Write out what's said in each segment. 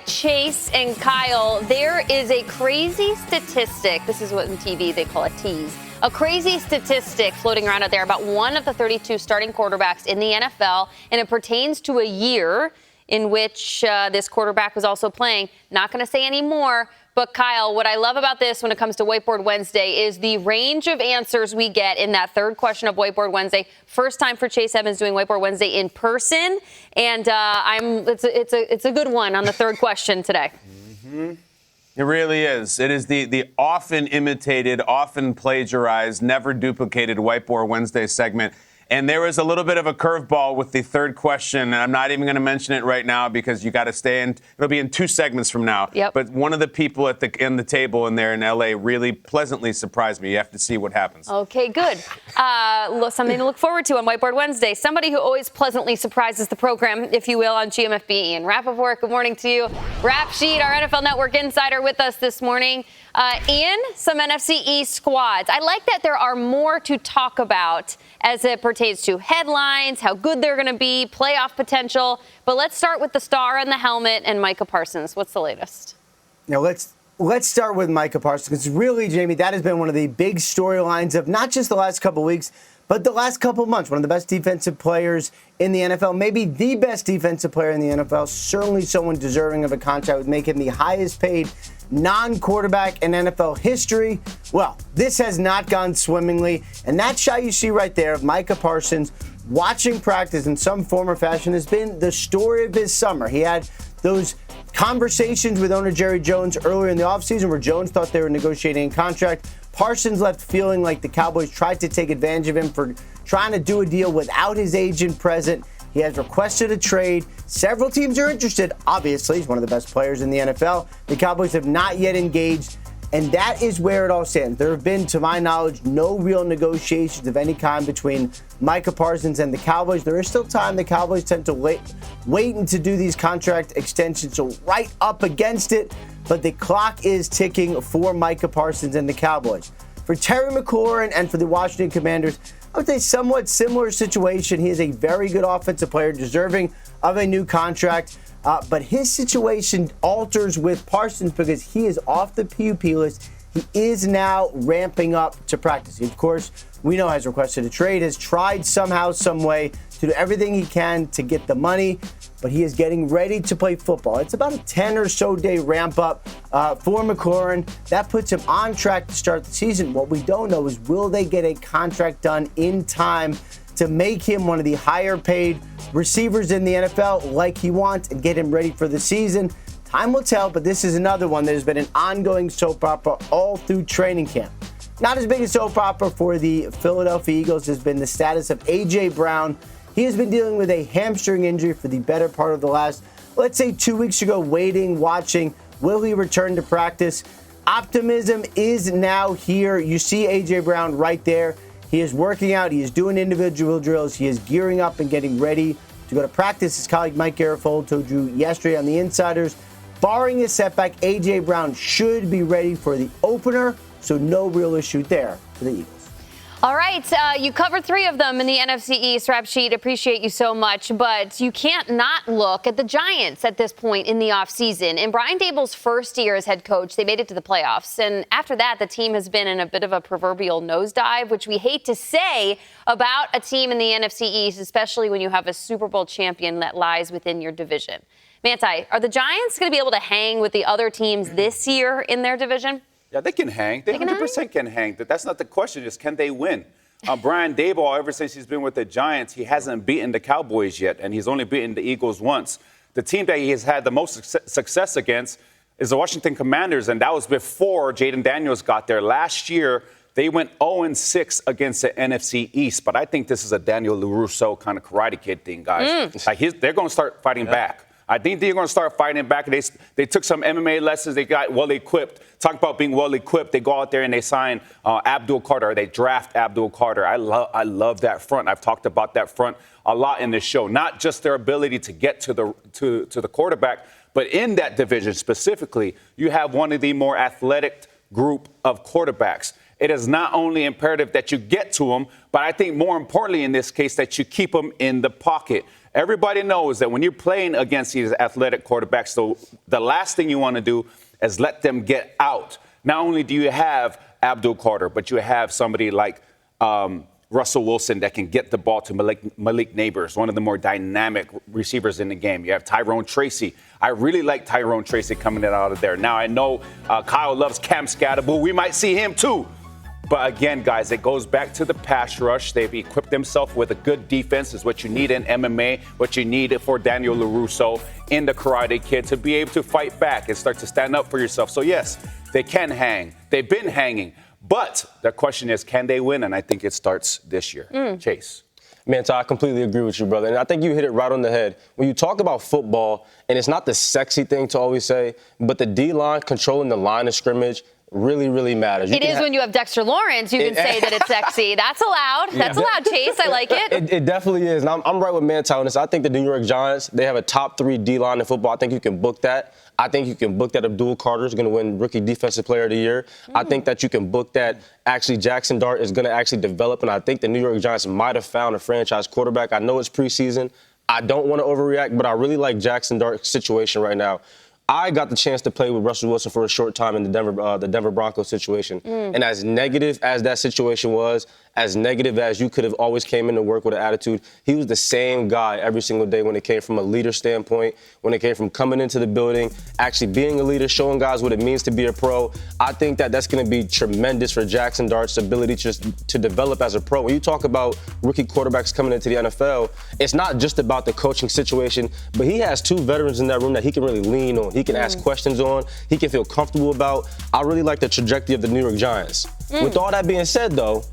Chase and Kyle, there is a crazy statistic. This is what in TV they call a tease. A crazy statistic floating around out there about one of the 32 starting quarterbacks in the NFL, and it pertains to a year in which this quarterback was also playing. Not going to say any more, but Kyle, what I love about this when it comes to Whiteboard Wednesday is the range of answers we get in that third question of Whiteboard Wednesday. First time for Chase Evans doing Whiteboard Wednesday in person, and it's a good one on the third question today. Mm-hmm. It really is. It is the often imitated, often plagiarized, never duplicated Whiteboard Wednesday segment. And there is a little bit of a curveball with the third question, and I'm not even going to mention it right now because you got to stay in. It'll be in 2 segments from now. Yep. But one of the people in the table in there in L.A. really pleasantly surprised me. You have to see what happens. Okay, good. Something to look forward to on Whiteboard Wednesday. Somebody who always pleasantly surprises the program, if you will, on GMFB. Ian Rappaport, good morning to you. Rap Sheet, our NFL Network insider, with us this morning. Ian, some NFC East squads. I like that there are more to talk about as it pertains to headlines, how good they're going to be, playoff potential. But let's start with the star on the helmet and Micah Parsons. What's the latest? Let's start with Micah Parsons, because really, Jamie, that has been one of the big storylines of not just the last couple weeks, but the last couple months. One of the best defensive players in the NFL, maybe the best defensive player in the NFL, certainly someone deserving of a contract, would make him the highest paid non-quarterback in NFL history. Well, this has not gone swimmingly, and that shot you see right there of Micah Parsons watching practice in some form or fashion has been the story of his summer. He had those conversations with owner Jerry Jones earlier in the offseason where Jones thought they were negotiating a contract. Parsons left feeling like the Cowboys tried to take advantage of him for trying to do a deal without his agent present. He has requested a trade. Several teams are interested. Obviously, he's one of the best players in the NFL. The Cowboys have not yet engaged, and that is where it all stands. There have been, to my knowledge, no real negotiations of any kind between Micah Parsons and the Cowboys. There is still time. The Cowboys tend to wait to do these contract extensions, so right up against it. But the clock is ticking for Micah Parsons and the Cowboys. For Terry McLaurin and for the Washington Commanders, I would say somewhat similar situation. He is a very good offensive player, deserving of a new contract. But his situation alters with Parsons because he is off the PUP list. He is now ramping up to practice. He, of course, we know has requested a trade, has tried somehow, some way to do everything he can to get the money, but he is getting ready to play football. It's about a 10 or so day ramp up for McLaurin. That puts him on track to start the season. What we don't know is, will they get a contract done in time to make him one of the higher paid receivers in the NFL like he wants and get him ready for the season? Time will tell, but this is another one that has been an ongoing soap opera all through training camp. Not as big a soap opera for the Philadelphia Eagles has been the status of A.J. Brown. He has been dealing with a hamstring injury for the better part of the last, let's say 2 weeks ago, waiting, watching. Will he return to practice? Optimism is now here. You see A.J. Brown right there. He is working out. He is doing individual drills. He is gearing up and getting ready to go to practice. His colleague Mike Garafolo told you yesterday on the Insiders, barring a setback, A.J. Brown should be ready for the opener, so no real issue there for the Eagles. All right, you covered 3 of them in the NFC East Rap Sheet. Appreciate you so much, but you can't not look at the Giants at this point in the offseason. In Brian Dable's first year as head coach, they made it to the playoffs, and after that, the team has been in a bit of a proverbial nosedive, which we hate to say about a team in the NFC East, especially when you have a Super Bowl champion that lies within your division. Manti, are the Giants going to be able to hang with the other teams this year in their division? Yeah, they can hang. They 100% can hang. That's not the question. Is can they win? Brian Daboll, ever since he's been with the Giants, he hasn't beaten the Cowboys yet, and he's only beaten the Eagles once. The team that he has had the most success against is the Washington Commanders, and that was before Jaden Daniels got there. Last year, they went 0-6 against the NFC East, but I think this is a Daniel LaRusso kind of Karate Kid thing, guys. Like they're going to start fighting back. I think they're going to start fighting back. They took some MMA lessons. They got well-equipped. Talk about being well-equipped. They go out there and they sign Abdul Carter. Or they draft Abdul Carter. I love that front. I've talked about that front a lot in this show. Not just their ability to get to the quarterback, but in that division specifically, you have one of the more athletic group of quarterbacks. It is not only imperative that you get to them, but I think more importantly in this case that you keep them in the pocket. Everybody knows that when you're playing against these athletic quarterbacks, the last thing you want to do is let them get out. Not only do you have Abdul Carter, but you have somebody like Russell Wilson that can get the ball to Malik Neighbors, one of the more dynamic receivers in the game. You have Tyrone Tracy. I really like Tyrone Tracy coming out of there. Now, I know Kyle loves Cam Scatterbull. We might see him too. But again, guys, it goes back to the pass rush. They've equipped themselves with a good defense, is what you need in MMA, what you need for Daniel LaRusso in the Karate Kid to be able to fight back and start to stand up for yourself. So, yes, they can hang. They've been hanging. But the question is, can they win? And I think it starts this year. Chase. Man, I completely agree with you, brother. And I think you hit it right on the head. When you talk about football, and it's not the sexy thing to always say, but the D-line controlling the line of scrimmage really, really matters. It is when you have Dexter Lawrence, you can say that it's sexy. That's allowed. That's allowed, Chase. I like it. It definitely is. And I'm right with Manti on this. I think the New York Giants, they have a top 3 D-line in football. I think you can book that. I think you can book that Abdul Carter is going to win Rookie Defensive Player of the Year. I think that you can book that actually Jackson Dart is going to actually develop, and I think the New York Giants might have found a franchise quarterback. I know it's preseason. I don't want to overreact, but I really like Jackson Dart's situation right now. I got the chance to play with Russell Wilson for a short time in the Denver Broncos situation. And as negative as that situation was, as negative as you could have always came into work with an attitude, he was the same guy every single day when it came from a leader standpoint, when it came from coming into the building, actually being a leader, showing guys what it means to be a pro. I think that that's going to be tremendous for Jackson Dart's ability to develop as a pro. When you talk about rookie quarterbacks coming into the NFL, it's not just about the coaching situation, but he has 2 veterans in that room that he can really lean on. He can ask questions on. He can feel comfortable about. I really like the trajectory of the New York Giants. With all that being said, though,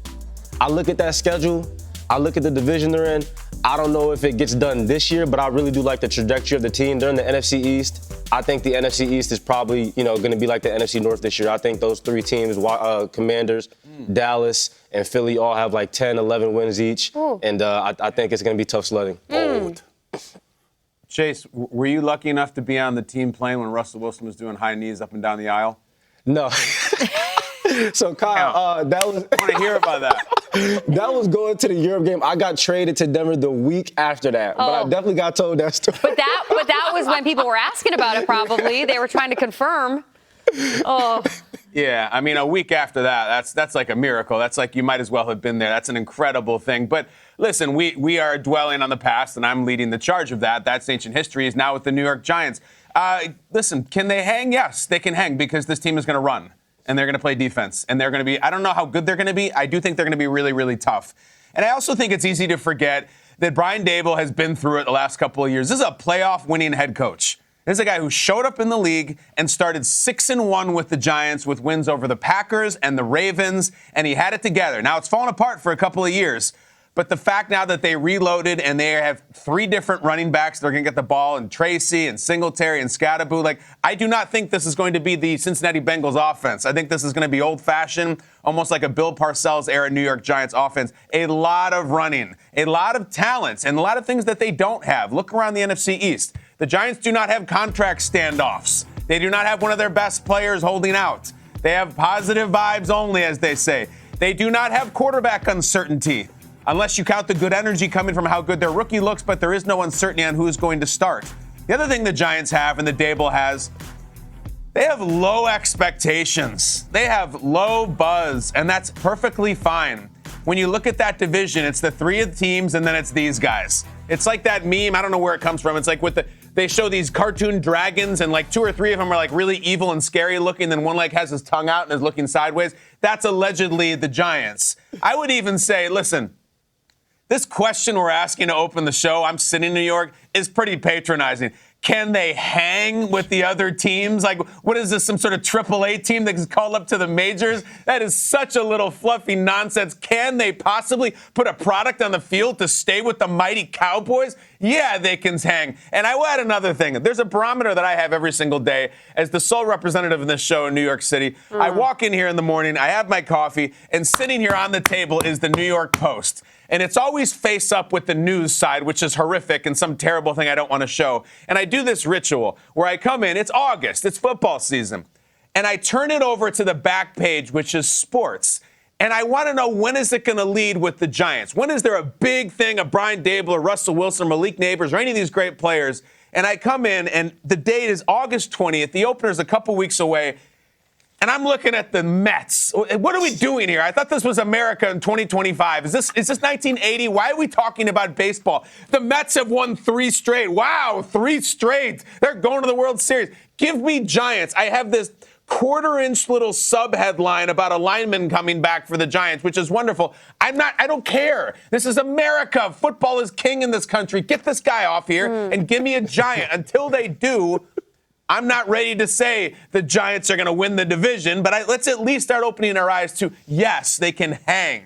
I look at that schedule. I look at the division they're in. I don't know if it gets done this year, but I really do like the trajectory of the team. They're in the NFC East. I think the NFC East is probably, going to be like the NFC North this year. I think those 3 teams, Commanders, Dallas, and Philly all have like 10, 11 wins each. And I think it's going to be tough sledding. Chase, were you lucky enough to be on the team plane when Russell Wilson was doing high knees up and down the aisle? No. So, Kyle, that was... I want to hear about that. That was going to the Europe game. I got traded to Denver the week after that, but I definitely got told that story. But that was when people were asking about it, probably. They were trying to confirm. Oh. Yeah, I mean, a week after that, that's like a miracle. That's like you might as well have been there. That's an incredible thing. But listen, we are dwelling on the past, and I'm leading the charge of that. That's ancient history is now with the New York Giants. Listen, can they hang? Yes, they can hang because this team is going to run, and they're going to play defense, and they're going to be, I don't know how good they're going to be. I do think they're going to be really, really tough. And I also think it's easy to forget that Brian Daboll has been through it the last couple of years. This is a playoff-winning head coach. This is a guy who showed up in the league and started 6-1 with the Giants with wins over the Packers and the Ravens, and he had it together. Now, it's fallen apart for a couple of years, but the fact now that they reloaded and they have 3 different running backs, they're going to get the ball, and Tracy and Singletary and Scatterbull, like, I do not think this is going to be the Cincinnati Bengals offense. I think this is going to be old-fashioned, almost like a Bill Parcells-era New York Giants offense. A lot of running, a lot of talents, and a lot of things that they don't have. Look around the NFC East. The Giants do not have contract standoffs. They do not have one of their best players holding out. They have positive vibes only, as they say. They do not have quarterback uncertainty, unless you count the good energy coming from how good their rookie looks, but there is no uncertainty on who is going to start. The other thing the Giants have and the Daboll has, they have low expectations. They have low buzz, and that's perfectly fine. When you look at that division, it's the 3 teams, and then it's these guys. It's like that meme. I don't know where it comes from. It's like they show these cartoon dragons, and like 2 or 3 of them are like really evil and scary looking. Then one like has his tongue out and is looking sideways. That's allegedly the Giants. I would even say, listen, this question we're asking to open the show, I'm sitting in New York, is pretty patronizing. Can they hang with the other teams? Like, what is this, some sort of AAA team that gets called up to the majors? That is such a little fluffy nonsense. Can they possibly put a product on the field to stay with the mighty Cowboys? Yeah, they can hang. And I will add another thing. There's a barometer that I have every single day as the sole representative in this show in New York City. I walk in here in the morning, I have my coffee, and sitting here on the table is the New York Post. And it's always face up with the news side, which is horrific and some terrible thing I don't want to show. And I do this ritual where I come in, it's August, it's football season, and I turn it over to the back page, which is sports. And I want to know, when is it going to lead with the Giants? When is there a big thing of Brian Dable or Russell Wilson or Malik Neighbors or any of these great players? And I come in, and the date is August 20th. The opener is a couple weeks away. And I'm looking at the Mets. What are we doing here? I thought this was America in 2025. Is this 1980? Why are we talking about baseball? The Mets have won 3 straight. Wow, 3 straight. They're going to the World Series. Give me Giants. I have this quarter-inch little sub-headline about a lineman coming back for the Giants, which is wonderful. I don't care. This is America. Football is king in this country. Get this guy off here and give me a Giant. Until they do, I'm not ready to say the Giants are going to win the division, but let's at least start opening our eyes to, yes, they can hang.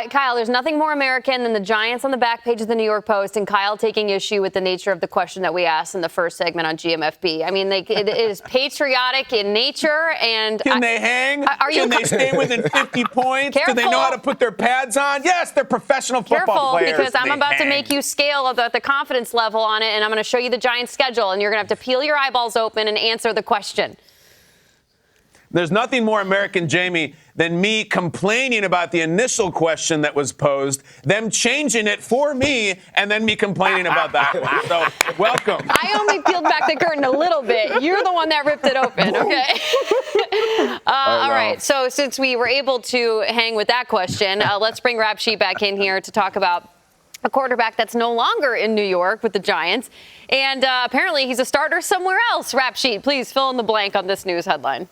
Kyle, there's nothing more American than the Giants on the back page of the New York Post, and Kyle taking issue with the nature of the question that we asked in the first segment on GMFB. I mean, it is patriotic in nature. And can they hang? Can they stay within 50 points? Careful. Do they know how to put their pads on? Yes, they're professional football players. Because I'm about to make you scale the confidence level on it, and I'm going to show you the Giants' schedule, and you're going to have to peel your eyeballs open and answer the question. There's nothing more American, Jamie, than me complaining about the initial question that was posed, them changing it for me, and then me complaining about that one. So, welcome. I only peeled back the curtain a little bit. You're the one that ripped it open, okay? All right. So, since we were able to hang with that question, let's bring Rap Sheet back in here to talk about a quarterback that's no longer in New York with the Giants. And apparently he's a starter somewhere else. Rap Sheet, please fill in the blank on this news headline.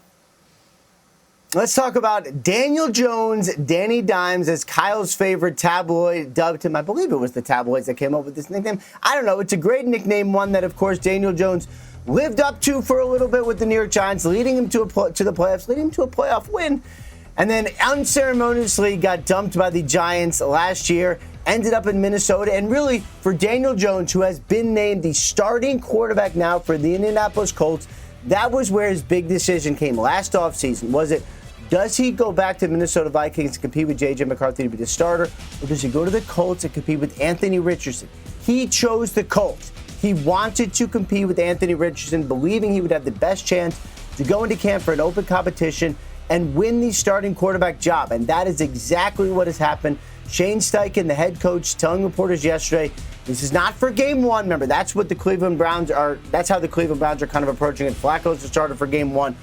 Let's talk about Daniel Jones, Danny Dimes, as Kyle's favorite tabloid dubbed him. I believe it was the tabloids that came up with this nickname. I don't know. It's a great nickname, one that, of course, Daniel Jones lived up to for a little bit with the New York Giants, leading him to the playoffs, leading him to a playoff win, and then unceremoniously got dumped by the Giants last year, ended up in Minnesota. And really, for Daniel Jones, who has been named the starting quarterback now for the Indianapolis Colts, that was where his big decision came last offseason. Was it, does he go back to Minnesota Vikings and compete with J.J. McCarthy to be the starter, or does he go to the Colts and compete with Anthony Richardson? He chose the Colts. He wanted to compete with Anthony Richardson, believing he would have the best chance to go into camp for an open competition and win the starting quarterback job. And that is exactly what has happened. Shane Steichen, the head coach, telling reporters yesterday, this is not for game one. Remember, that's what the Cleveland Browns are. That's how the Cleveland Browns are kind of approaching it. Flacco's the starter for game one.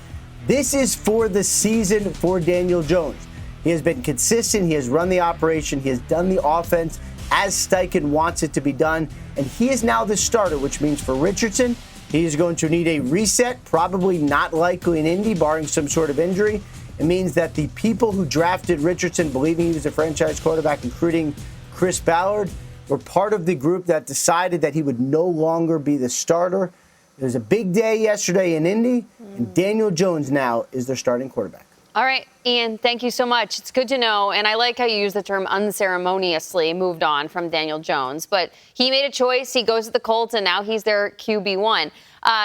This is for the season for Daniel Jones. He has been consistent. He has run the operation. He has done the offense as Steichen wants it to be done. And he is now the starter, which means for Richardson, he is going to need a reset, probably not likely in Indy, barring some sort of injury. It means that the people who drafted Richardson, believing he was a franchise quarterback, including Chris Ballard, were part of the group that decided that he would no longer be the starter. There was a big day yesterday in Indy, and Daniel Jones now is their starting quarterback. All right, Ian, thank you so much. It's good to know, and I like how you use the term unceremoniously moved on from Daniel Jones. But he made a choice. He goes to the Colts, and now he's their QB1.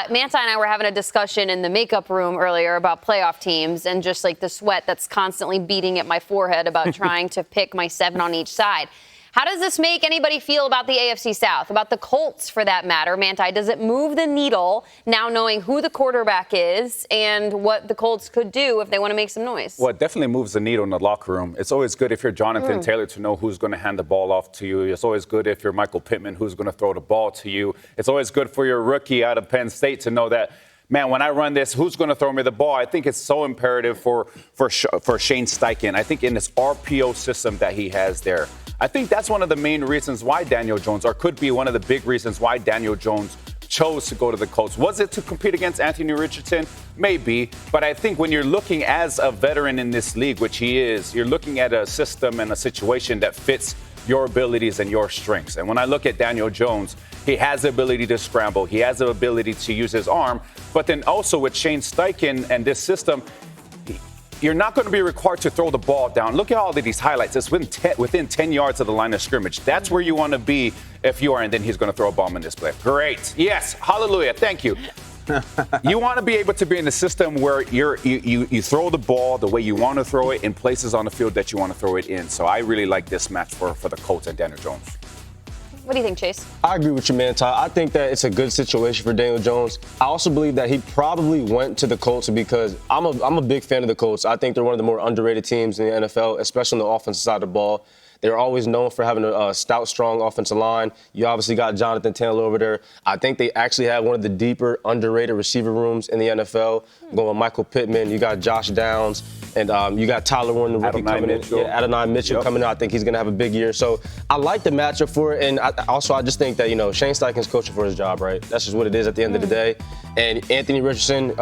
Manti and I were having a discussion in the makeup room earlier about playoff teams and just like the sweat that's constantly beating at my forehead about trying to pick my 7 on each side. How does this make anybody feel about the AFC South, about the Colts for that matter? Manti, does it move the needle now knowing who the quarterback is and what the Colts could do if they want to make some noise? Well, it definitely moves the needle in the locker room. It's always good if you're Jonathan Taylor to know who's going to hand the ball off to you. It's always good if you're Michael Pittman, who's going to throw the ball to you. It's always good for your rookie out of Penn State to know that, man, when I run this, who's going to throw me the ball? I think it's so imperative for Shane Steichen. I think in this RPO system that he has there, I think that's one of the main reasons why Daniel Jones, or could be one of the big reasons why Daniel Jones chose to go to the Colts. Was it to compete against Anthony Richardson? Maybe. But I think when you're looking as a veteran in this league, which he is, you're looking at a system and a situation that fits your abilities and your strengths. And when I look at Daniel Jones, he has the ability to scramble. He has the ability to use his arm. But then also with Shane Steichen and this system, you're not going to be required to throw the ball down. Look at all of these highlights. It's within 10 yards of the line of scrimmage. That's where you want to be if you are, and then he's going to throw a bomb in this play. Great. Yes. Hallelujah. Thank you. You want to be able to be in a system where you throw the ball the way you want to throw it in places on the field that you want to throw it in. So I really like this match for the Colts and Daniel Jones. What do you think, Chase? I agree with you, man, Ty. I think that it's a good situation for Daniel Jones. I also believe that he probably went to the Colts because I'm a big fan of the Colts. I think they're one of the more underrated teams in the NFL, especially on the offensive side of the ball. They're always known for having a stout, strong offensive line. You obviously got Jonathan Taylor over there. I think they actually have one of the deeper, underrated receiver rooms in the NFL. Going with Michael Pittman, you got Josh Downs, and you got Tyler Warren, the rookie coming in. Yeah, Adonai Mitchell coming in. I think he's going to have a big year. So I like the matchup for it. And I just think that, Shane Steichen's coaching for his job, right? That's just what it is at the end of the day. And Anthony Richardson,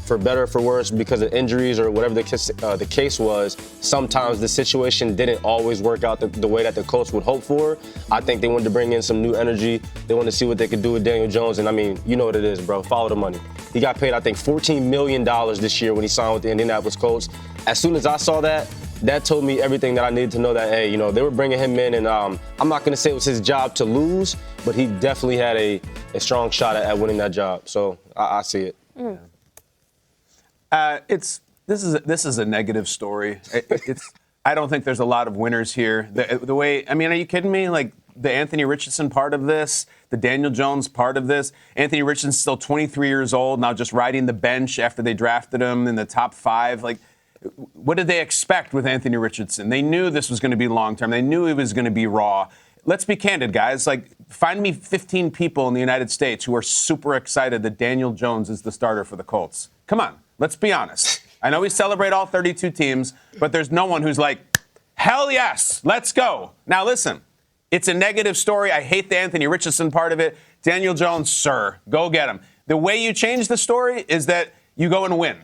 for better or for worse, because of injuries or whatever the case was, sometimes the situation didn't always work out the way that the Colts would hope for. I think they wanted to bring in some new energy. They wanted to see what they could do with Daniel Jones. And, I mean, you know what it is, bro. Follow the money. He got paid, I think, $14 million this year when he signed with the Indianapolis Colts. As soon as I saw that, that told me everything that I needed to know that, hey, they were bringing him in. And I'm not going to say it was his job to lose, but he definitely had a strong shot at winning that job. So I see it. This is a negative story. I don't think there's a lot of winners here. The way, I mean, are you kidding me? Like the Anthony Richardson part of this, the Daniel Jones part of this. Anthony Richardson's still 23 years old, now just riding the bench after they drafted him in the top 5. Like, what did they expect with Anthony Richardson? They knew this was going to be long-term. They knew he was going to be raw. Let's be candid, guys. Like, find me 15 people in the United States who are super excited that Daniel Jones is the starter for the Colts. Come on, let's be honest. I know we celebrate all 32 teams, but there's no one who's like, hell yes, let's go. Now, listen, it's a negative story. I hate the Anthony Richardson part of it. Daniel Jones, sir, go get him. The way you change the story is that you go and win.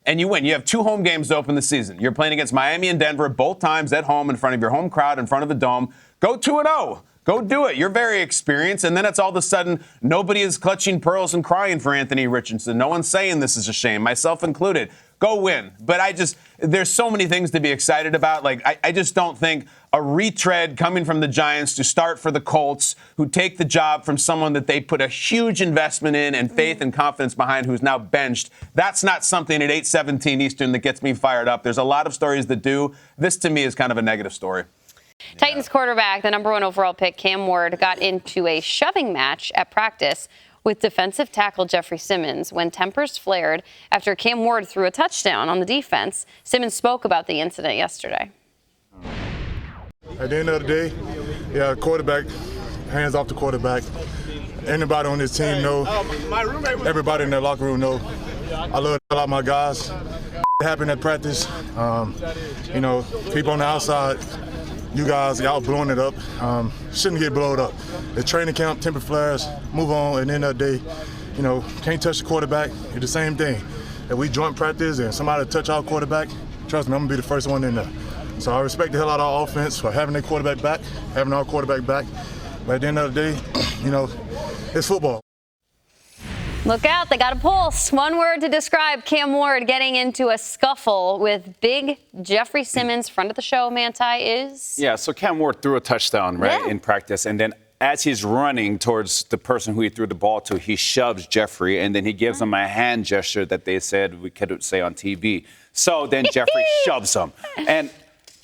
And you win. You have 2 home games to open the season. You're playing against Miami and Denver both times at home in front of your home crowd, in front of the dome. Go 2-0. Go do it. You're very experienced. And then it's all of a sudden nobody is clutching pearls and crying for Anthony Richardson. No one's saying this is a shame, myself included. Go win. But there's so many things to be excited about. Like, I just don't think a retread coming from the Giants to start for the Colts, who take the job from someone that they put a huge investment in and faith and confidence behind, who's now benched. That's not something at 8:17 Eastern that gets me fired up. There's a lot of stories that do. This, to me, is kind of a negative story. Titans quarterback, the number 1 overall pick, Cam Ward, got into a shoving match at practice with defensive tackle Jeffrey Simmons when tempers flared after Cam Ward threw a touchdown on the defense. Simmons spoke about the incident yesterday. At the end of the day, quarterback, hands off the quarterback. Anybody on this team know, everybody in their locker room know, I love a lot of my guys. It happened at practice. People on the outside, you guys, y'all blowing it up. Shouldn't get blown up. It's training camp, temper flares, move on. At the end of the day, can't touch the quarterback. It's the same thing. If we joint practice and somebody touch our quarterback, trust me, I'm going to be the first one in there. So I respect the hell out of our offense for having their quarterback back, having our quarterback back. But at the end of the day, it's football. Look out, they got a pulse. One word to describe Cam Ward getting into a scuffle with big Jeffrey Simmons. Friend of the show, Manti, is? Yeah, so Cam Ward threw a touchdown, right, in practice. And then as he's running towards the person who he threw the ball to, he shoves Jeffrey, and then he gives him a hand gesture that they said we couldn't say on TV. So then Jeffrey shoves him. And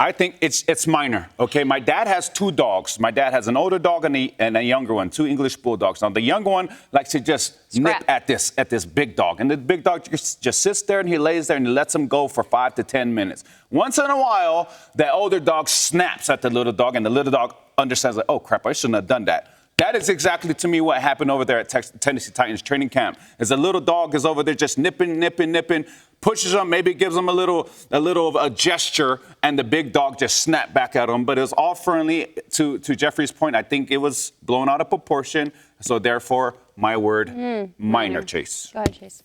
I think it's minor, okay? My dad has 2 dogs. My dad has an older dog and a younger one, 2 English bulldogs. Now, the younger one likes to just nip at this big dog. And the big dog just sits there and he lays there and he lets him go for 5 to 10 minutes. Once in a while, the older dog snaps at the little dog, and the little dog understands, like, oh, crap, I shouldn't have done that. That is exactly, to me, what happened over there at Tennessee Titans training camp. Is the little dog is over there just nipping, pushes him, maybe gives him a little gesture, and the big dog just snapped back at him. But it was all friendly. To Jeffrey's point, I think it was blown out of proportion. So therefore, my word, minor, Chase. Go ahead, Chase.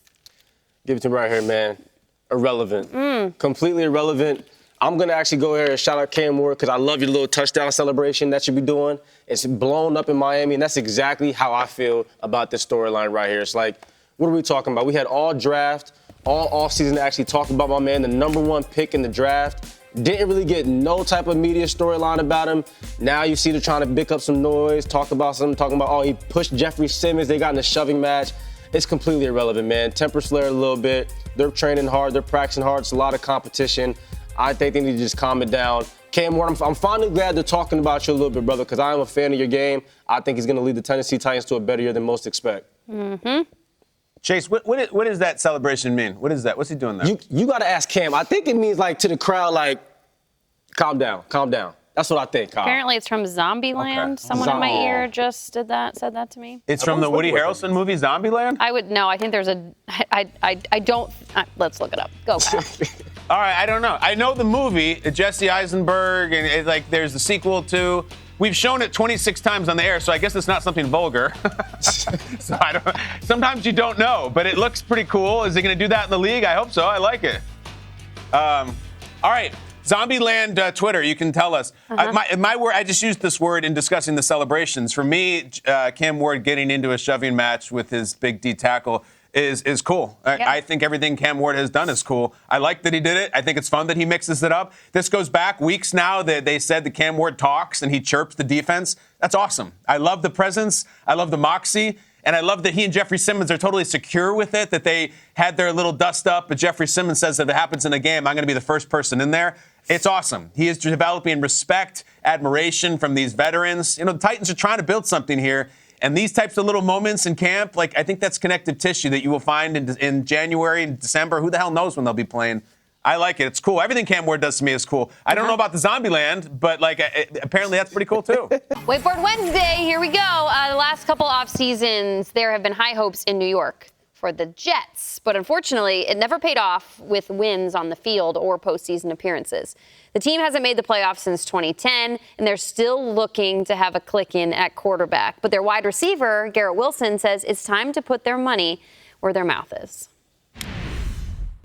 Give it to me right here, man. Irrelevant. Completely irrelevant. I'm going to actually go here and shout out Cam Ward because I love your little touchdown celebration that you be doing. It's blown up in Miami, and that's exactly how I feel about this storyline right here. It's like, what are we talking about? We had all draft, all offseason to actually talk about my man, the number 1 pick in the draft. Didn't really get no type of media storyline about him. Now you see they're trying to pick up some noise, talking about, oh, he pushed Jeffrey Simmons. They got in a shoving match. It's completely irrelevant, man. Tempers flare a little bit. They're training hard. They're practicing hard. It's a lot of competition. I think they need to just calm it down. Cam Ward, I'm finally glad they're talking about you a little bit, brother, because I am a fan of your game. I think he's going to lead the Tennessee Titans to a better year than most expect. Chase, what does that celebration mean? What is that? What's he doing there? You got to ask Cam. I think it means, like, to the crowd, like, calm down, calm down. That's what I think, Kyle. Apparently it's from Zombieland. Okay. Someone in my ear just said that to me. It's from the Woody Harrelson movie Zombieland? I think there's let's look it up. Go, Kyle. All right, I don't know. I know the movie, Jesse Eisenberg, and there's a sequel to. We've shown it 26 times on the air, so I guess it's not something vulgar. So sometimes you don't know, but it looks pretty cool. Is he going to do that in the league? I hope so. I like it. All right. Zombieland Twitter, you can tell us. My word, I just used this word in discussing the celebrations. For me, Cam Ward getting into a shoving match with his big D tackle is cool. I think everything Cam Ward has done is cool. I like that he did it. I think it's fun that he mixes it up. This goes back weeks now that they said that Cam Ward talks and he chirps the defense. That's awesome. I love the presence. I love the moxie. And I love that he and Jeffrey Simmons are totally secure with it, that they had their little dust up. But Jeffrey Simmons says that if it happens in a game, I'm going to be the first person in there. It's awesome. He is developing respect, admiration from these veterans. You know, the Titans are trying to build something here. And these types of little moments in camp, I think that's connective tissue that you will find in January and December. Who the hell knows when they'll be playing? I like it. It's cool. Everything Cam Ward does to me is cool. I don't know about the Zombieland, but apparently that's pretty cool too. Whiteboard Wednesday, here we go. The last couple off seasons, there have been high hopes in New York for the Jets, but unfortunately, it never paid off with wins on the field or postseason appearances. The team hasn't made the playoffs since 2010, and they're still looking to have a click-in at quarterback. But their wide receiver, Garrett Wilson, says it's time to put their money where their mouth is.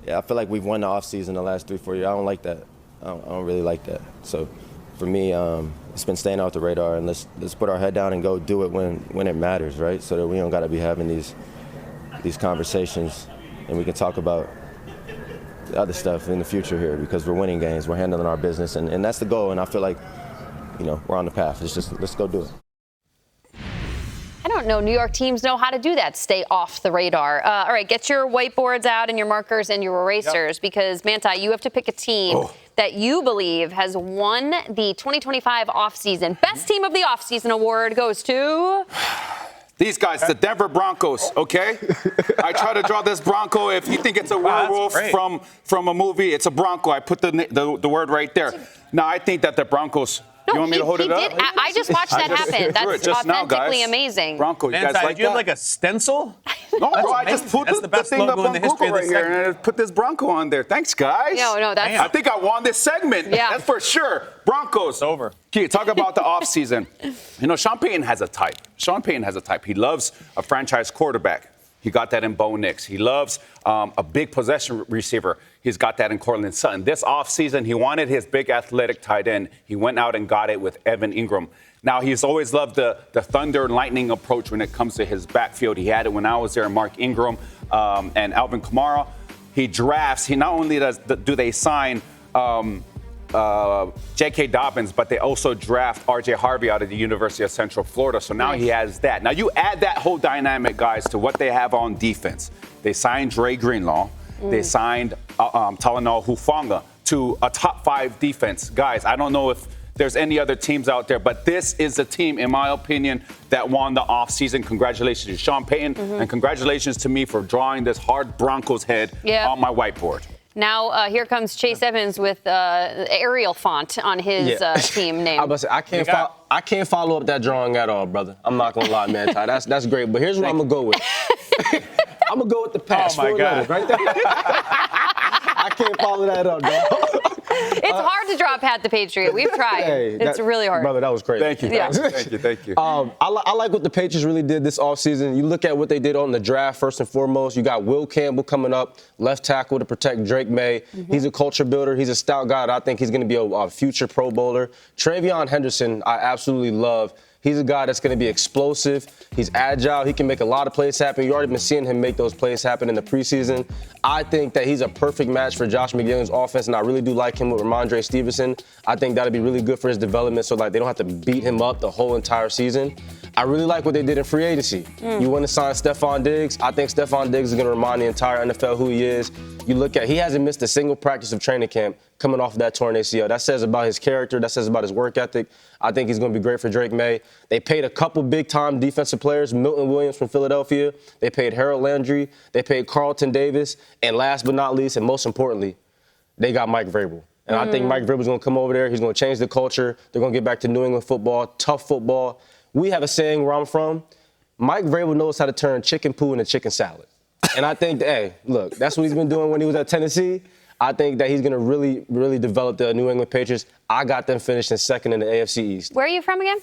Yeah, I feel like we've won the offseason the last 3-4 years. I don't like that. I don't really like that. So for me, it's been staying off the radar, and let's put our head down and go do it when it matters, right? So that we don't got to be having these conversations, and we can talk about the other stuff in the future here, because we're winning games, we're handling our business, and that's the goal. And I feel like, we're on the path. It's just, let's go do it. I don't know. New York teams know how to do that. Stay off the radar. All right, get your whiteboards out and your markers and your erasers, because, Manti, you have to pick a team that you believe has won the 2025 offseason. Best Team of the Offseason award goes to... These guys, the Denver Broncos, okay? I try to draw this Bronco. If you think it's a werewolf from a movie, it's a Bronco. I put the word right there. Now, I think that the Broncos... No, you want me to hold it up? I just watched that happen. That's authentically amazing. Bronco, you guys like do you that? have a stencil? No, bro, I just put the best thing up logo in on the history Google of the right here, and I put this Bronco on there. Thanks, guys. No, that's... I think I won this segment. Yeah. That's for sure. Broncos. It's over. Okay, talk about the offseason. Sean Payton has a type. He loves a franchise quarterback. He got that in Bo Nix. He loves a big possession receiver. He's got that in Cortland Sutton. This offseason, he wanted his big athletic tight end. He went out and got it with Evan Ingram. Now, he's always loved the thunder and lightning approach when it comes to his backfield. He had it when I was there, Mark Ingram and Alvin Kamara. He drafts. He not only do they sign J.K. Dobbins, but they also draft R.J. Harvey out of the University of Central Florida. So now he has that. Now you add that whole dynamic, guys, to what they have on defense. They signed Dre Greenlaw. They signed Talanoa Hufanga to a top 5 defense. Guys, I don't know if there's any other teams out there, but this is a team, in my opinion, that won the offseason. Congratulations to Sean Payton, and congratulations to me for drawing this hard Broncos head on my whiteboard. Now, here comes Chase Evans with Arial font on his team name. I can't follow up that drawing at all, brother. I'm not going to lie, man. That's great. But here's what I'm going to go with. I'm going to go with the pass. Oh, my God. Right there. I can't follow that up, dog. It's hard to draw Pat the Patriot. We've tried. It's really hard. Brother, that was crazy. Thank you. Yeah. Thank you. I like what the Patriots really did this offseason. You look at what they did on the draft, first and foremost. You got Will Campbell coming up, left tackle to protect Drake May. He's a culture builder. He's a stout guy. I think he's going to be a future Pro Bowler. Travion Henderson, I absolutely love. He's a guy that's going to be explosive. He's agile. He can make a lot of plays happen. You've already been seeing him make those plays happen in the preseason. I think that he's a perfect match for Josh McDaniels' offense, and I really do like him with Ramondre Stevenson. I think that'll be really good for his development so they don't have to beat him up the whole entire season. I really like what they did in free agency. You want to sign Stephon Diggs. I think Stephon Diggs is going to remind the entire NFL who he is. You look at, he hasn't missed a single practice of training camp coming off of that torn ACL. That says about his character. That says about his work ethic. I think he's going to be great for Drake May. They paid a couple big-time defensive players, Milton Williams from Philadelphia. They paid Harold Landry. They paid Carlton Davis. And last but not least, and most importantly, they got Mike Vrabel. And I think Mike Vrabel's going to come over there. He's going to change the culture. They're going to get back to New England football, tough football. We have a saying where I'm from, Mike Vrabel knows how to turn chicken poo into chicken salad. And I think, hey, look, that's what he's been doing when he was at Tennessee. I think that he's going to really, really develop the New England Patriots. I got them finishing second in the AFC East. Where are you from again?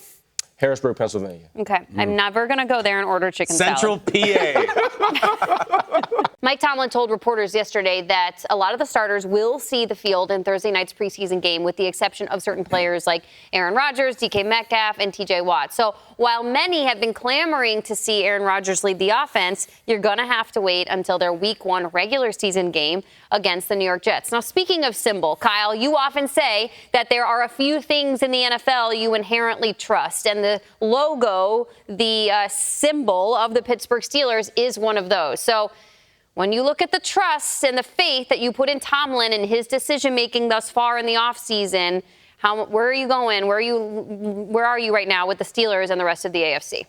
Harrisburg, Pennsylvania. Okay. I'm never going to go there and order chicken Central salad. PA. Mike Tomlin told reporters yesterday that a lot of the starters will see the field in Thursday night's preseason game, with the exception of certain players like Aaron Rodgers, DK Metcalf, and TJ Watt. So while many have been clamoring to see Aaron Rodgers lead the offense, you're going to have to wait until their Week 1 regular season game against the New York Jets. Now, speaking of symbol, Kyle, you often say that there are a few things in the NFL you inherently trust, and the logo, the symbol of the Pittsburgh Steelers is one of those. So when you look at the trust and the faith that you put in Tomlin and his decision-making thus far in the offseason, where are you going? Where are you right now with the Steelers and the rest of the AFC?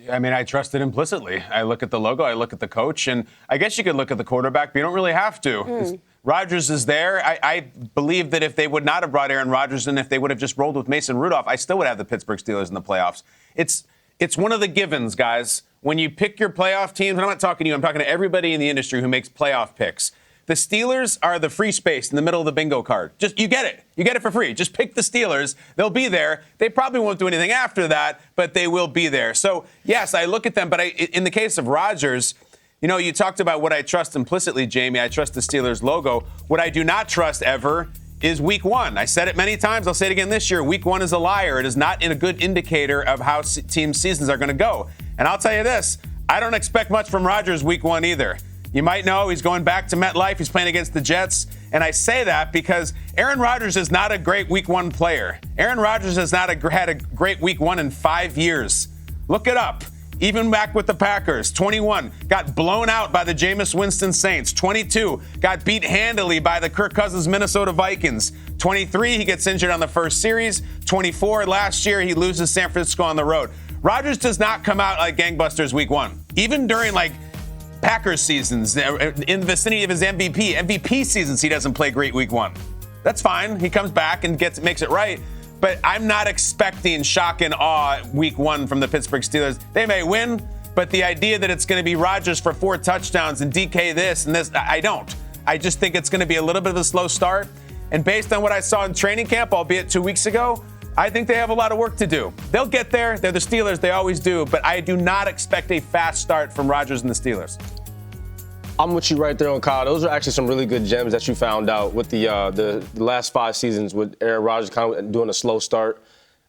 I mean, I trust it implicitly. I look at the logo, I look at the coach, and I guess you could look at the quarterback, but you don't really have to. Rodgers is there. I believe that if they would not have brought Aaron Rodgers in, if they would have just rolled with Mason Rudolph, I still would have the Pittsburgh Steelers in the playoffs. It's one of the givens, guys. When you pick your playoff teams, and I'm not talking to you, I'm talking to everybody in the industry who makes playoff picks. The Steelers are the free space in the middle of the bingo card. Just, you get it. You get it for free. Just pick the Steelers. They'll be there. They probably won't do anything after that, but they will be there. So, yes, I look at them, but in the case of Rodgers, you know, you talked about what I trust implicitly, Jamie. I trust the Steelers logo. What I do not trust ever is Week 1. I said it many times. I'll say it again this year. Week 1 is a liar. It is not a good indicator of how team seasons are going to go. And I'll tell you this, I don't expect much from Rodgers Week 1 either. You might know he's going back to MetLife. He's playing against the Jets. And I say that because Aaron Rodgers is not a great Week 1 player. Aaron Rodgers has not had a great Week 1 in 5 years. Look it up. Even back with the Packers, 21, got blown out by the Jameis Winston Saints. 22, got beat handily by the Kirk Cousins Minnesota Vikings. 23, he gets injured on the first series. 24, last year, he loses San Francisco on the road. Rodgers does not come out like gangbusters Week 1. Even during, Packers seasons, in the vicinity of his MVP seasons, he doesn't play great Week 1. That's fine. He comes back and makes it right. But I'm not expecting shock and awe Week 1 from the Pittsburgh Steelers. They may win, but the idea that it's going to be Rodgers for 4 touchdowns and DK this and this, I don't. I just think it's going to be a little bit of a slow start. And based on what I saw in training camp, albeit 2 weeks ago, I think they have a lot of work to do. They'll get there. They're the Steelers. They always do. But I do not expect a fast start from Rodgers and the Steelers. I'm with you right there on Kyle. Those are actually some really good gems that you found out with the last 5 seasons with Aaron Rodgers kind of doing a slow start.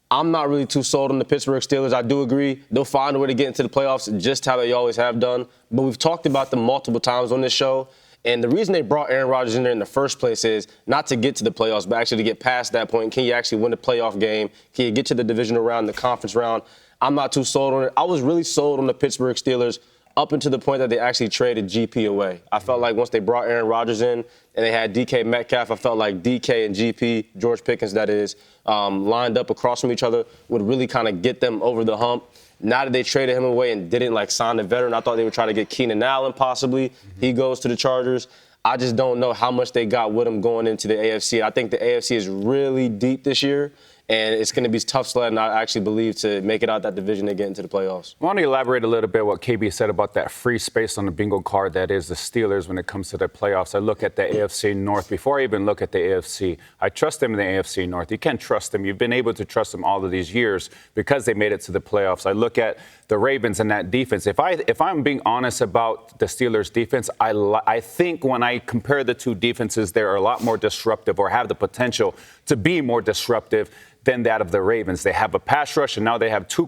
I'm not really too sold on the Pittsburgh Steelers. I do agree they'll find a way to get into the playoffs just how they always have done. But we've talked about them multiple times on this show. And the reason they brought Aaron Rodgers in there in the first place is not to get to the playoffs, but actually to get past that point. Can you actually win a playoff game? Can you get to the divisional round, the conference round? I'm not too sold on it. I was really sold on the Pittsburgh Steelers up until the point that they actually traded GP away. I felt like once they brought Aaron Rodgers in and they had DK Metcalf, I felt like DK and GP, George Pickens that is, lined up across from each other would really kind of get them over the hump. Now that they traded him away and didn't sign a veteran, I thought they would try to get Keenan Allen possibly. He goes to the Chargers. I just don't know how much they got with him going into the AFC. I think the AFC is really deep this year. And it's going to be tough sledding, I actually believe, to make it out that division and get into the playoffs. I want to elaborate a little bit what KB said about that free space on the bingo card that is the Steelers when it comes to the playoffs. I look at the AFC North. Before I even look at the AFC, I trust them in the AFC North. You can't trust them. You've been able to trust them all of these years because they made it to the playoffs. I look at the Ravens and that defense. If I'm being honest about the Steelers' defense, I think when I compare the two defenses, they're a lot more disruptive or have the potential to be more disruptive than that of the Ravens. They have a pass rush, and now they have 2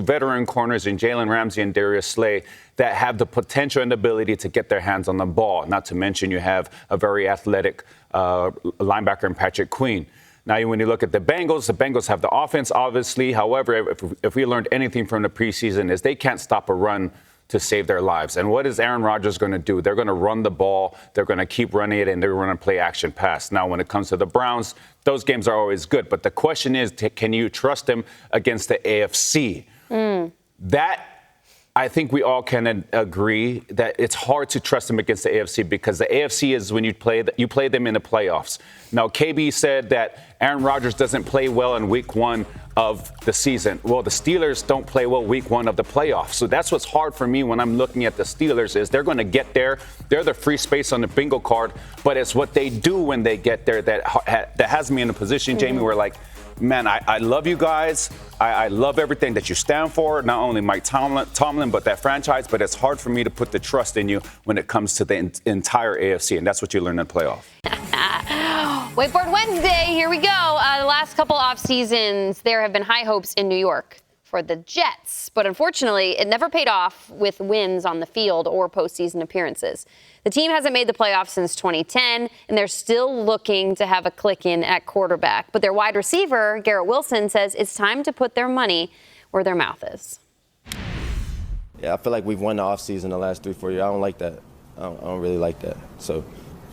veteran corners in Jalen Ramsey and Darius Slay that have the potential and ability to get their hands on the ball. Not to mention you have a very athletic linebacker in Patrick Queen. Now, when you look at the Bengals have the offense, obviously. However, if we learned anything from the preseason is they can't stop a run to save their lives. And what is Aaron Rodgers going to do? They're going to run the ball. They're going to keep running it, and they're going to play action pass. Now, when it comes to the Browns, those games are always good. But the question is, can you trust them against the AFC? That, I think we all can agree that it's hard to trust them against the AFC because the AFC is when you play them in the playoffs. Now, KB said that Aaron Rodgers doesn't play well in week 1 of the season. Well, the Steelers don't play well week 1 of the playoffs. So that's what's hard for me when I'm looking at the Steelers is they're going to get there. They're the free space on the bingo card, but it's what they do when they get there that has me in a position, Jamie, where like, man, I love you guys. I love everything that you stand for, not only Mike Tomlin, but that franchise. But it's hard for me to put the trust in you when it comes to the entire AFC, and that's what you learn in the playoff. Whiteboard Wednesday, here we go. The last couple off seasons, there have been high hopes in New York for the Jets, but unfortunately, it never paid off with wins on the field or postseason appearances. The team hasn't made the playoffs since 2010, and they're still looking to have a click-in at quarterback. But their wide receiver, Garrett Wilson, says it's time to put their money where their mouth is. Yeah, I feel like we've won the offseason the last 3-4 years. I don't like that. I don't really like that. So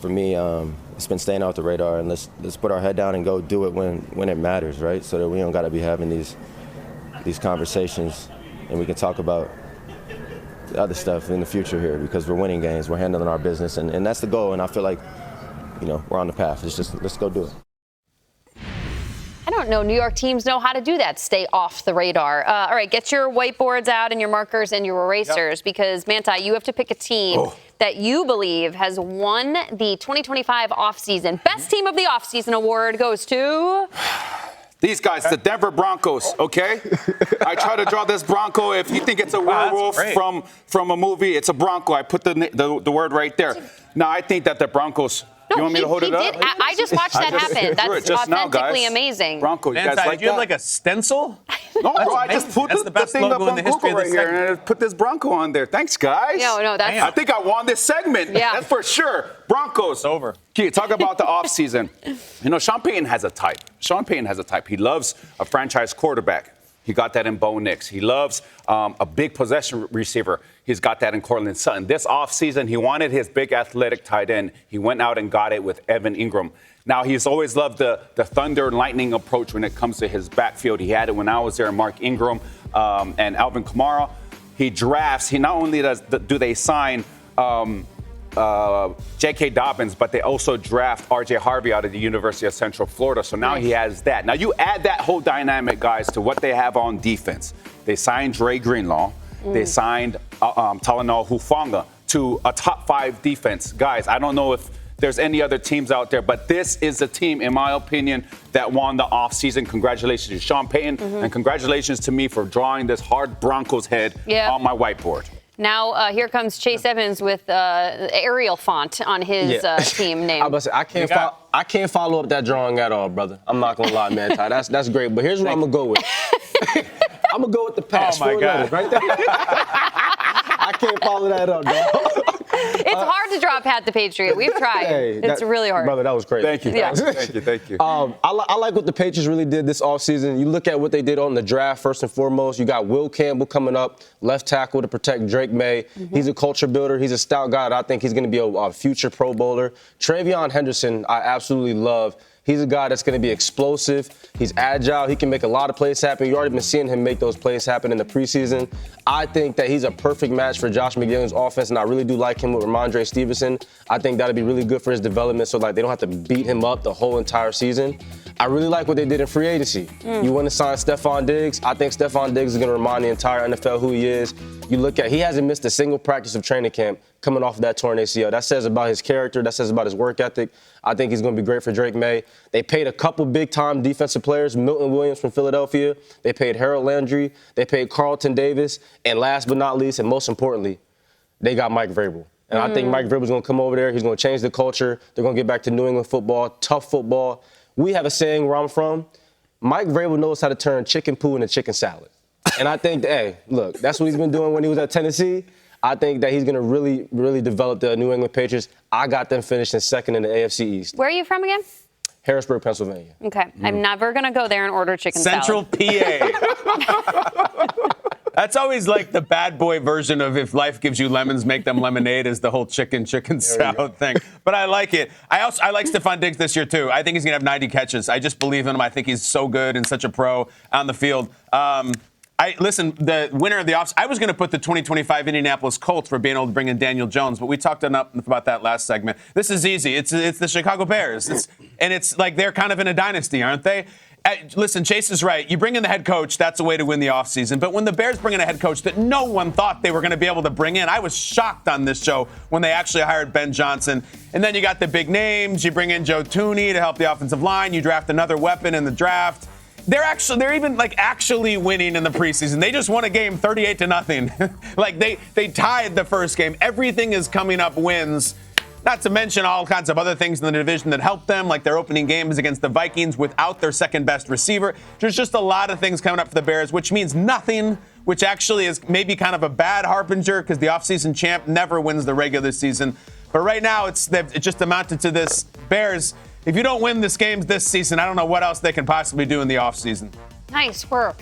for me, it's been staying off the radar, and let's put our head down and go do it when it matters, right? So that we don't got to be having these conversations, and we can talk about the other stuff in the future here because we're winning games, we're handling our business, and that's the goal. And I feel like, we're on the path. It's just let's go do it. I don't know. New York teams know how to do that. Stay off the radar. All right, get your whiteboards out and your markers and your erasers because, Manti, you have to pick a team that you believe has won the 2025 offseason. Best Team of the Offseason award goes to... These guys, the Denver Broncos, okay? I try to draw this Bronco. If you think it's a werewolf from a movie, it's a Bronco. I put the word right there. Now, I think that the Broncos... No, you want me to hold it up? I just watched that happen. That's authentically amazing. Bronco, you guys like you have that? like a stencil? No, bro, I just put the thing up on Google right here, and I put this Bronco on there. Thanks, guys. No, that's... I think I won this segment. Yeah. That's for sure. Broncos. It's over. Okay, talk about the offseason. Sean Payton has a type. He loves a franchise quarterback. He got that in Bo Nix. He loves a big possession receiver. He's got that in Cortland Sutton. This offseason, he wanted his big athletic tight end. He went out and got it with Evan Ingram. Now, he's always loved the thunder and lightning approach when it comes to his backfield. He had it when I was there, Mark Ingram and Alvin Kamara. He drafts. He not only do they sign J.K. Dobbins, but they also draft R.J. Harvey out of the University of Central Florida. So now he has that. Now, you add that whole dynamic, guys, to what they have on defense. They signed Dre Greenlaw. They signed Talanoa Hufanga to a top 5 defense. Guys, I don't know if there's any other teams out there, but this is a team, in my opinion, that won the offseason. Congratulations to Sean Payton, and congratulations to me for drawing this hard Broncos head on my whiteboard. Now, here comes Chase Evans with Arial font on his team name. I was about to say, I can't follow up that drawing at all, brother. I'm not going to lie, man. That's great. But here's what I'm going to go with. I'm going to go with the pass. Oh, my God. Right there. I can't follow that up, dog. It's hard to draw Pat the Patriot. We've tried. It's really hard. Brother, that was crazy. Thank you. Yeah. Thank you. I like what the Patriots really did this offseason. You look at what they did on the draft, first and foremost. You got Will Campbell coming up, left tackle to protect Drake May. He's a culture builder. He's a stout guy. I think he's going to be a future Pro Bowler. Travion Henderson, I absolutely love. He's a guy that's going to be explosive. He's agile. He can make a lot of plays happen. You've already been seeing him make those plays happen in the preseason. I think that he's a perfect match for Josh McDaniels' offense, and I really do like him with Ramondre Stevenson. I think that'll be really good for his development so they don't have to beat him up the whole entire season. I really like what they did in free agency. You want to sign Stephon Diggs. I think Stephon Diggs is going to remind the entire NFL who he is. You look at, he hasn't missed a single practice of training camp coming off of that torn ACL. That says about his character. That says about his work ethic. I think he's going to be great for Drake May. They paid a couple big-time defensive players, Milton Williams from Philadelphia. They paid Harold Landry. They paid Carlton Davis. And last but not least, and most importantly, they got Mike Vrabel. And I think Mike Vrabel's going to come over there. He's going to change the culture. They're going to get back to New England football, tough football. We have a saying where I'm from, Mike Vrabel knows how to turn chicken poo into chicken salad. And I think, look, that's what he's been doing when he was at Tennessee. I think that he's going to really develop the New England Patriots. I got them finishing second in the AFC East. Where are you from again? Harrisburg, Pennsylvania. Okay. I'm never going to go there and order chicken Central salad. PA. That's always like the bad boy version of if life gives you lemons, make them lemonade is the whole chicken salad thing. But I like it. I like Stephon Diggs this year, too. I think he's going to have 90 catches. I just believe in him. I think he's so good and such a pro on the field. Listen, the winner of the offseason, I was going to put the 2025 Indianapolis Colts for being able to bring in Daniel Jones, but we talked enough about that last segment. This is easy. It's the Chicago Bears. It's like they're kind of in a dynasty, aren't they? Listen, Chase is right. You bring in the head coach, that's a way to win the offseason. But when the Bears bring in a head coach that no one thought they were going to be able to bring in, I was shocked on this show when they actually hired Ben Johnson. And then you got the big names. You bring in Joe Thuney to help the offensive line. You draft another weapon in the draft. They're even actually winning in the preseason. They just won a game 38-0. Like they tied the first game. Everything is coming up wins. Not to mention all kinds of other things in the division that helped them, like their opening game is against the Vikings without their second best receiver. There's just a lot of things coming up for the Bears, which means nothing, which actually is maybe kind of a bad harbinger because the offseason champ never wins the regular season. But right now, it just amounted to this. Bears, if you don't win this game this season, I don't know what else they can possibly do in the offseason. Nice work.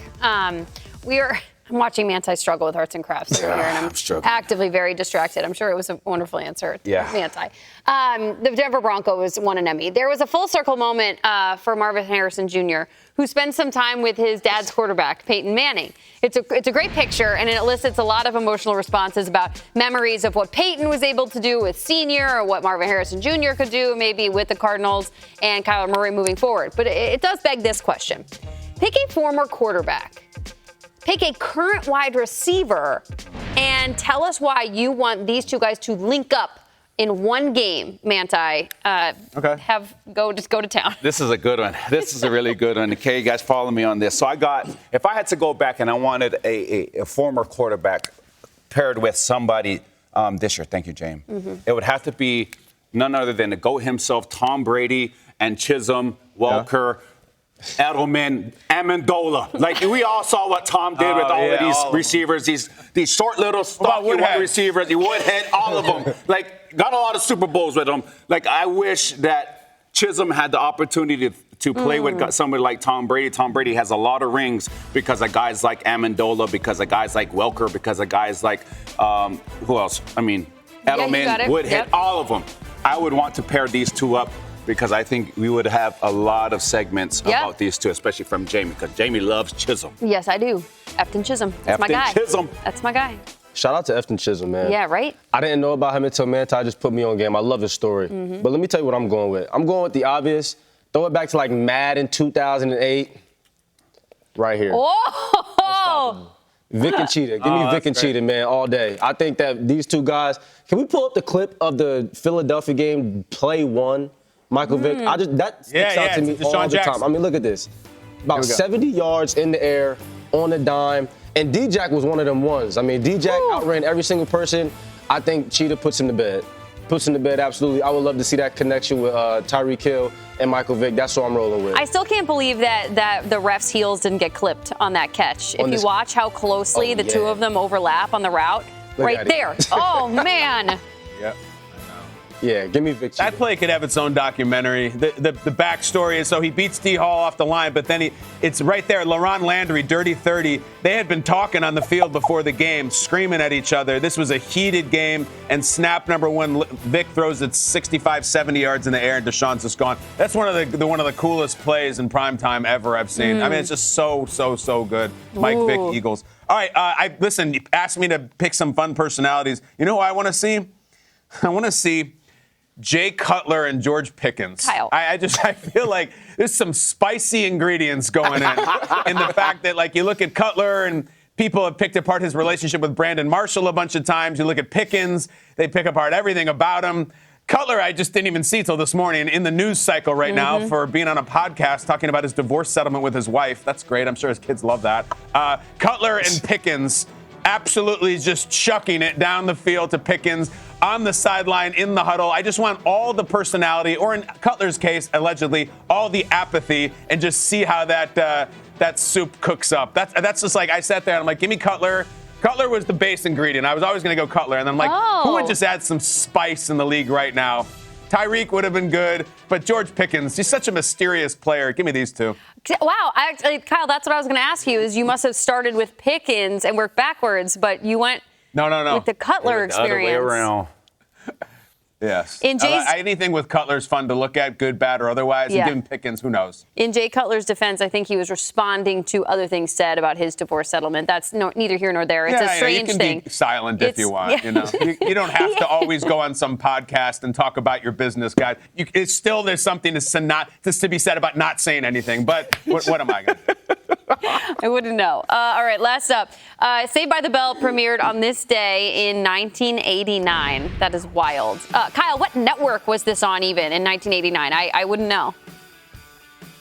I'm watching Manti struggle with arts and crafts over here, and I'm actively very distracted. I'm sure it was a wonderful answer, Manti. The Denver Broncos won an Emmy. There was a full circle moment for Marvin Harrison Jr., who spends some time with his dad's quarterback, Peyton Manning. It's a great picture, and it elicits a lot of emotional responses about memories of what Peyton was able to do with senior or what Marvin Harrison Jr. could do maybe with the Cardinals and Kyler Murray moving forward. But it does beg this question. Pick a former quarterback. Pick a current wide receiver and tell us why you want these two guys to link up in one game, Manti. Okay. Just go to town. This is a good one. This is a really good one. Okay, you guys follow me on this. So if I had to go back and I wanted a former quarterback paired with somebody this year, thank you, James, it would have to be none other than the GOAT himself, Tom Brady and Chisholm, Welker, Edelman, Amendola. Like, we all saw what Tom did with all of these receivers, these short little stocky wide receivers. He Woodhead, all of them. Like, got a lot of Super Bowls with them. Like, I wish that Chisholm had the opportunity to play with somebody like Tom Brady. Tom Brady has a lot of rings because of guys like Amendola, because of guys like Welker, because of guys like, who else? I mean, Edelman, Woodhead, all of them. I would want to pair these two up, because I think we would have a lot of segments about these two, especially from Jamie, because Jamie loves Chisholm. Yes, I do. Efton Chisholm. That's my guy. Chisholm. That's my guy. Shout out to Efton Chisholm, man. Yeah, right? I didn't know about him until Manti just put me on game. I love his story. But let me tell you what I'm going with. I'm going with the obvious. Throw it back to like Madden 2008. Right here. Oh! Vic and Cheetah. Give me Vic and Cheetah, man, all day. I think that these two guys. Can we pull up the clip of the Philadelphia game, play one? Michael Vick, that sticks out to me all the time. I mean, look at this. About 70 yards in the air on a dime. And D-Jack was one of them ones. I mean, D-Jack outran every single person. I think Cheetah puts him to bed. Puts him to bed, absolutely. I would love to see that connection with Tyreek Hill and Michael Vick. That's what I'm rolling with. I still can't believe that the ref's heels didn't get clipped on that catch. If you watch how closely the two of them overlap on the route, right there. Oh, man. Yep. Yeah, give me Vic. That play could have its own documentary. The backstory is, so he beats D. Hall off the line, but then it's right there. LaRon Landry, dirty 30. They had been talking on the field before the game, screaming at each other. This was a heated game, and snap number one, Vic throws it 65, 70 yards in the air, and Deshaun's just gone. That's one of the coolest plays in primetime ever I've seen. I mean, it's just so good. Mike Vick, Eagles. All right, listen, you asked me to pick some fun personalities. You know who I want to see? I want to see Jay Cutler and George Pickens. Kyle. I feel like there's some spicy ingredients going in the fact that, like, you look at Cutler and people have picked apart his relationship with Brandon Marshall a bunch of times. You look at Pickens, they pick apart everything about him. Cutler, I just didn't even see till this morning in the news cycle right now for being on a podcast talking about his divorce settlement with his wife. That's great. I'm sure his kids love that. Cutler and Pickens absolutely just chucking it down the field to Pickens on the sideline in the huddle. I just want all the personality, or in Cutler's case, allegedly, all the apathy, and just see how that soup cooks up. That's just like, I sat there and I'm like, give me Cutler. Cutler was the base ingredient. I was always going to go Cutler. And then I'm like, who would just add some spice in the league right now? Tyreek would have been good, but George Pickens, he's such a mysterious player. Give me these two. Wow, Kyle, that's what I was going to ask you. Is you must have started with Pickens and worked backwards, but you went with the Cutler experience. The other way around. Yes. In anything with Cutler's fun to look at, good, bad, or otherwise. Yeah. And given Pickens, who knows? In Jay Cutler's defense, I think he was responding to other things said about his divorce settlement. That's neither here nor there. It's a strange you can thing. Be silent if you want. Yeah. You don't have to always go on some podcast and talk about your business, guys. It's still there's something to be said about not saying anything. But what am I going to do? I wouldn't know. All right, last up. Saved by the Bell premiered on this day in 1989. That is wild. Kyle, what network was this on even in 1989? I wouldn't know.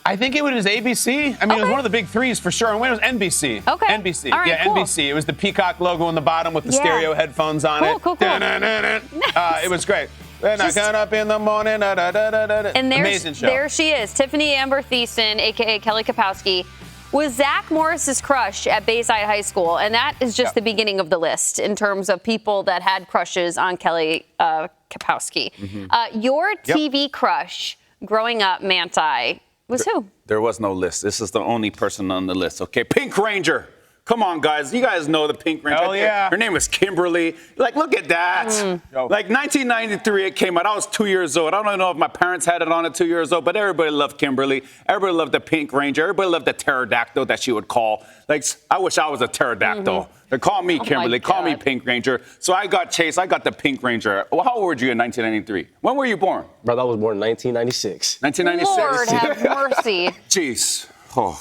I think it was ABC. I mean, it was one of the big threes for sure. And when it was NBC. Okay. NBC. All right, yeah, cool. NBC. It was the peacock logo on the bottom with the stereo headphones on it. Cool. It was great. Then I got up in the morning. And Amazing show. There she is, Tiffany Amber Thiessen, a.k.a. Kelly Kapowski, was Zach Morris's crush at Bayside High School. And that is just the beginning of the list in terms of people that had crushes on Kelly Kapowski. Mm-hmm. Your TV crush growing up, Manti, was who? There was no list. This is the only person on the list. Okay, Pink Ranger. Come on, guys. You guys know the Pink Ranger. Hell yeah. Her name was Kimberly. Like, look at that. Like, 1993, it came out. I was 2 years old. I don't know if my parents had it on at 2 years old, but everybody loved Kimberly. Everybody loved the Pink Ranger. Everybody loved the pterodactyl that she would call. Like, I wish I was a pterodactyl. They call me Kimberly. Call me Pink Ranger. So I got Chase. I got the Pink Ranger. Well, how old were you in 1993? When were you born? Brother, I was born in 1996. 1996? Lord have mercy. Jeez. Oh,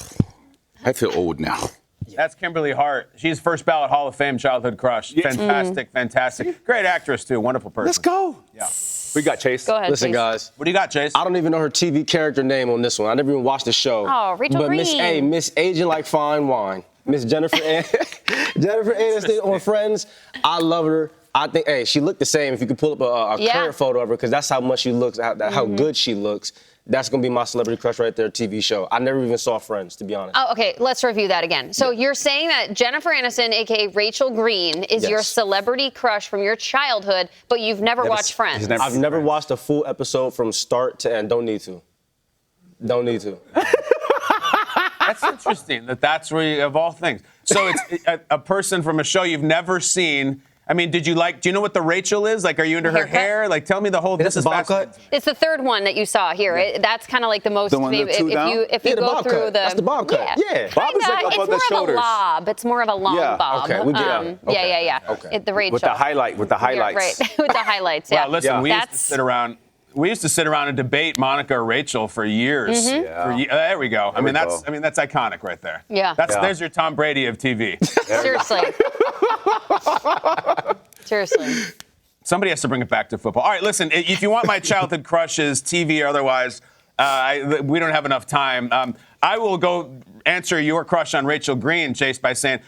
I feel old now. That's Kimberly Hart. She's first ballot Hall of Fame childhood crush. Yes. Fantastic. Great actress, too. Wonderful person. Let's go. Yeah. We got Chase. Go ahead, Listen, Chase. guys. What do you got, Chase? I don't even know her TV character name on this one. I never even watched the show. Oh, Rachel But Green. Miss Aging Like Fine Wine. Miss Jennifer Aniston on Friends. I love her. I think, she looked the same. If you could pull up a current photo of her, because that's how much she looks, how good she looks. That's going to be my celebrity crush right there, TV show. I never even saw Friends, to be honest. Oh, okay. Let's review that again. So you're saying that Jennifer Aniston, a.k.a. Rachel Green, is your celebrity crush from your childhood, but you've never watched Friends. I've never watched a full episode from start to end. Don't need to. That's interesting that's where you, of all things. So it's a person from a show you've never seen. I mean, do you know what the Rachel is? Like, are you into her hair? Like, tell me the whole, this is fascinating. It's the third one that you saw here. That's kind of like the most famous. If you go through the. That's the bob cut. Yeah. Bob is like up on the It's more of shoulders. a lob. It's more of a long bob. Okay, we get it. Yeah. Okay. The Rachel. With the highlights. Yeah, right. With the highlights, yeah. Well, listen, we used to sit around and debate Monica or Rachel for years. Mm-hmm. There we go. That's iconic right there. Yeah. There's your Tom Brady of TV. Seriously. Somebody has to bring it back to football. All right, listen, if you want my childhood crushes, TV or otherwise, we don't have enough time. I will go answer your crush on Rachel Green, Chase, by saying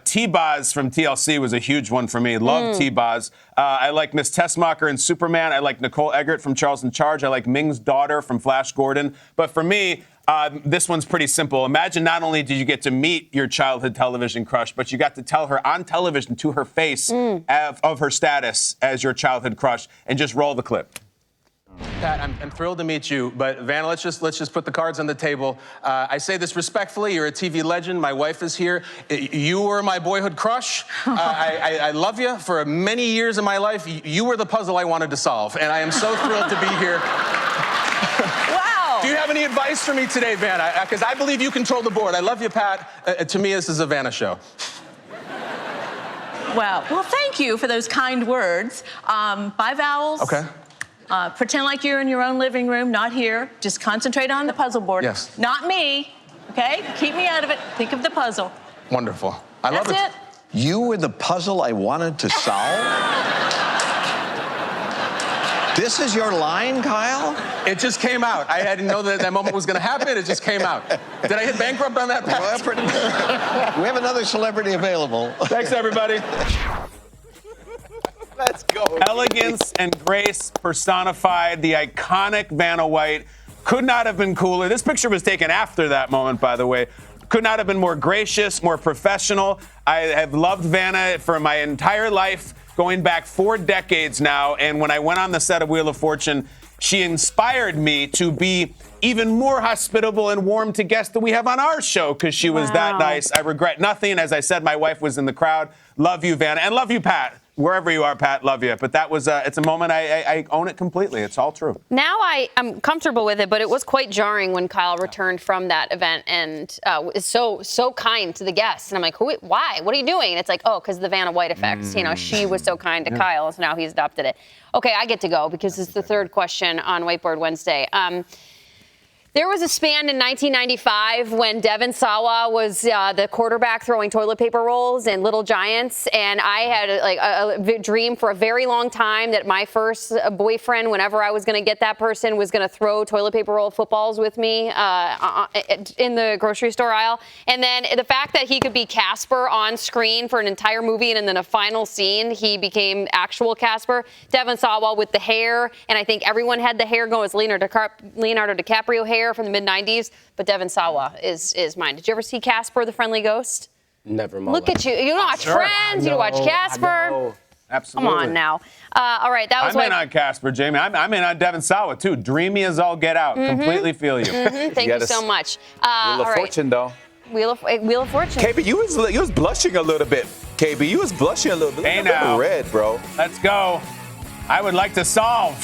T-Boz from TLC was a huge one for me. Love T-Boz. I like Miss Tessmacher in Superman. I like Nicole Eggert from Charles in Charge. I like Ming's daughter from Flash Gordon. But for me, this one's pretty simple. Imagine not only did you get to meet your childhood television crush, but you got to tell her on television to her face of her status as your childhood crush, and just roll the clip. Pat, I'm thrilled to meet you, but Vanna, let's just put the cards on the table. I say this respectfully. You're a TV legend. My wife is here. You were my boyhood crush. I love you. For many years of my life, you were the puzzle I wanted to solve, and I am so thrilled to be here. Wow. Do you have any advice for me today, Vanna? Because I believe you control the board. I love you, Pat. To me, this is a Vanna show. Well, thank you for those kind words. 5 vowels. Okay. Pretend like you're in your own living room, not here. Just concentrate on the puzzle board. Yes. Not me, okay? Keep me out of it. Think of the puzzle. Wonderful. I love That's it. You were the puzzle I wanted to solve? This is your line, Kyle? It just came out. I didn't know that moment was going to happen. It just came out. Did I hit bankrupt on that, Pat? Well, we have another celebrity available. Thanks, everybody. Let's go. Elegance and grace personified. The iconic Vanna White could not have been cooler. This picture was taken after that moment, by the way. Could not have been more gracious, more professional. I have loved Vanna for my entire life. going back 4 decades now. And when I went on the set of Wheel of Fortune, she inspired me to be even more hospitable and warm to guests that we have on our show because she was that nice. I regret nothing. As I said, my wife was in the crowd. Love you, Vanna, and love you, Pat. Wherever you are, Pat, love you. But that was it's a moment I own it completely. It's all true. Now I'm comfortable with it, but it was quite jarring when Kyle returned from that event and is so kind to the guests. And I'm like, why? What are you doing? And it's like, oh, because the Vanna White effect. You know, she was so kind to Kyle, so now he's adopted it. Okay, I get to go because it's the third question on Whiteboard Wednesday. There was a span in 1995 when Devin Sawa was the quarterback throwing toilet paper rolls in Little Giants, and I had a dream for a very long time that my first boyfriend, whenever I was going to get that person, was going to throw toilet paper roll footballs with me in the grocery store aisle. And then the fact that he could be Casper on screen for an entire movie, and then a final scene, he became actual Casper. Devin Sawa with the hair, and I think everyone had the hair going. It's Leonardo DiCaprio hair from the mid-90s, but Devin Sawa is mine. Did you ever see Casper, the Friendly Ghost? Never in my Look life. at you. You don't watch Friends. You don't watch Casper. Absolutely. Come on now. All right, that was I'm in on Casper, Jamie. I'm in on Devin Sawa, too. Dreamy as all get out. Completely feel you. Thank you so much. Wheel of Fortune, though. Wheel of Fortune. KB, you was blushing a little bit. KB, you was blushing a little bit. Hey, now. Red, bro. Let's go. I would like to solve.